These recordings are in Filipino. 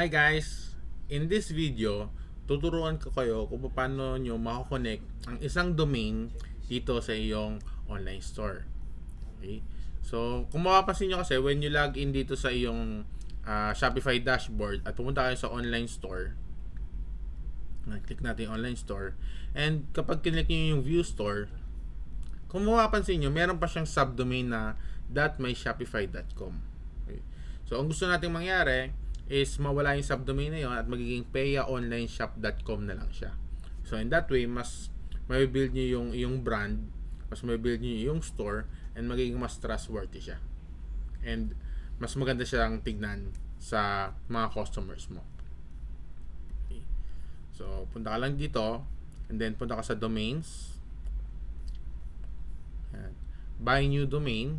Hi guys! In this video, tuturuan ko kayo kung paano nyo makakonect ang isang domain dito sa iyong online store. Okay? So, kung mapapansin nyo kasi, when you log in dito sa iyong Shopify dashboard at pumunta kayo sa online store, click natin yung online store, and kapag kinlik nyo yung view store, kung mapapansin nyo, meron pa siyang subdomain na .myshopify.com. Okay? So, ang gusto nating mangyari is mawala yung subdomain na yun at magiging payaonlineshop.com na lang siya. So, in that way, mas may-build nyo yung brand, mas may-build nyo yung store, and magiging mas trustworthy siya. And mas maganda siyang tignan sa mga customers mo. Okay. So, punta ka lang dito, and then punta ka sa domains. Yan. Buy new domain.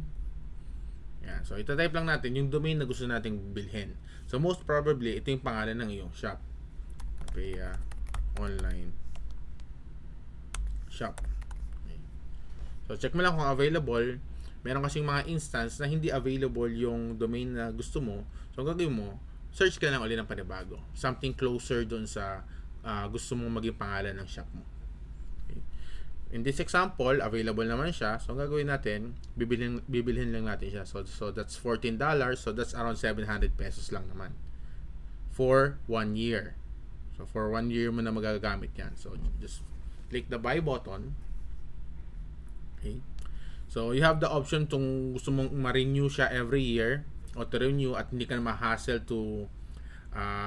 Yan. So, itatype lang natin yung domain na gusto nating bilhin. So, most probably, ito yung pangalan ng iyong shop. Paya online shop. Okay. So, check mo lang kung available. Meron kasing mga instance na hindi available yung domain na gusto mo. So, ang gagawin mo, search ka lang ulit ng panibago. Something closer dun sa gusto mong maging pangalan ng shop mo. Okay. In this example, available naman siya. So, ang gagawin natin, bibilhin lang natin siya. So that's $14. So, that's around 700 pesos lang naman. For 1 year. So, for 1 year mo na magagamit yan. So, just click the buy button. Okay. So, you have the option kung gusto mong ma-renew siya every year o to renew at hindi ka na ma-hassle to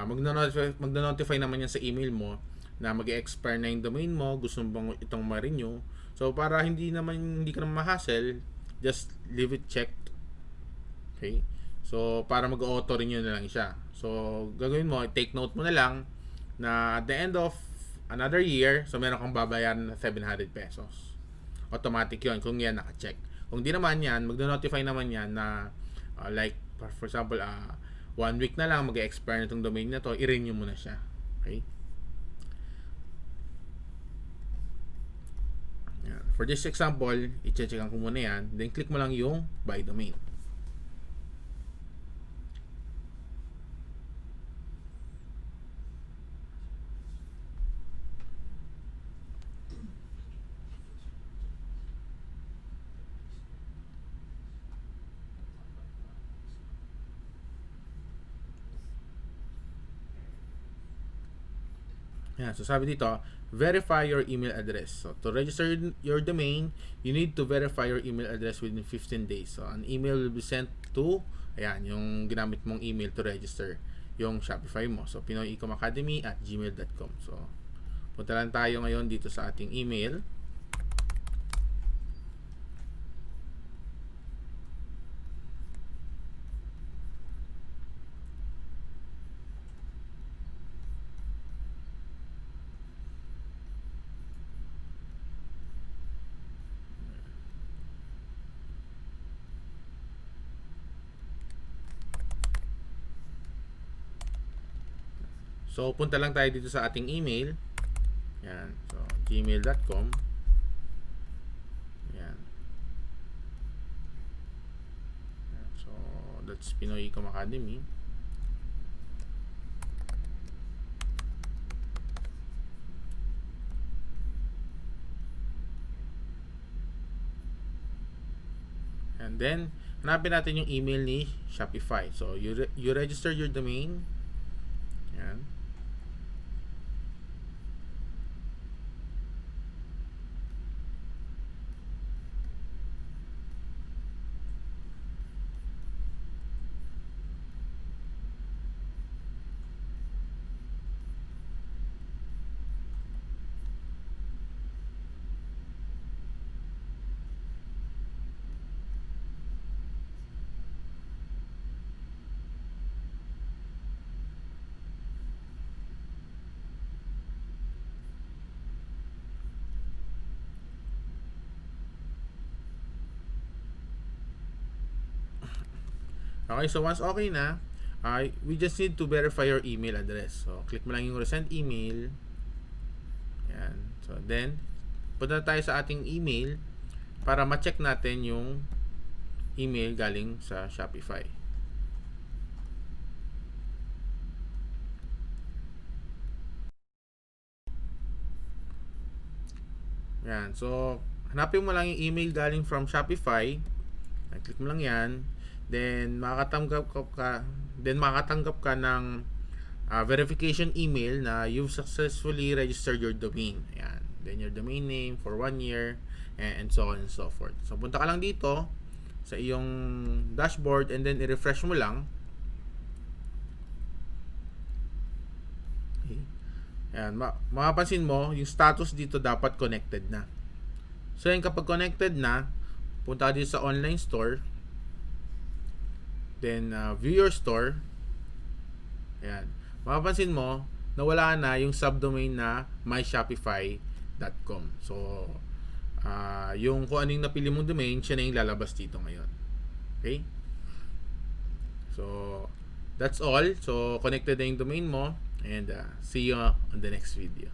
magna-notify naman yan sa email mo na mag-expire na yung domain mo, gusto mo itong ma-renew. So, para hindi ka naman ma-hassle, just leave it checked. Okay? So, para mag-auto renew na lang siya. So, gagawin mo, take note mo na lang na at the end of another year, so meron kang babayaran na 700 pesos. Automatic yon kung yan naka-check. Kung di naman yan, magno-notify naman yan na like, for example, 1 week na lang mag-expire na itong domain na to, i-renew mo na siya. Okay? For this example, i-checkan ko muna yan. Then, click mo lang yung buy domain. Yan. So, sabi dito, verify your email address. So, to register your domain, you need to verify your email address within 15 days. So, an email will be sent to, ayan, yung ginamit mong email to register yung Shopify mo. So, Pinoy Ecom Academy at gmail.com. So, punta lang tayo ngayon dito sa ating email. So, punta lang tayo dito sa ating email. Yan. So, gmail.com. Yan. So, that's Pinoy Ecom Academy. And then, hanapin natin yung email ni Shopify. So, you register your domain. Yan. Okay, so once okay na, we just need to verify your email address. So, click mo lang yung resend email. Yan. So, then, punta tayo sa ating email para ma-check natin yung email galing sa Shopify. Yan. So, hanapin mo lang yung email galing from Shopify. Click mo lang yan. Then, makakatanggap ka ng verification email na you've successfully registered your domain. Ayan. Then, your domain name for 1 year and so on and so forth. So, punta ka lang dito sa iyong dashboard and then i-refresh mo lang. Okay. Ayan, mapapansin mo, yung status dito dapat connected na. So, yan, kapag connected na, punta ka dito sa online store. Then, view your store. Ayan. Mapapansin mo, nawala na yung subdomain na myshopify.com. So, yung kung anong napili mong domain, siya na yung lalabas dito ngayon. Okay? So, that's all. So, connected na yung domain mo. And see you on the next video.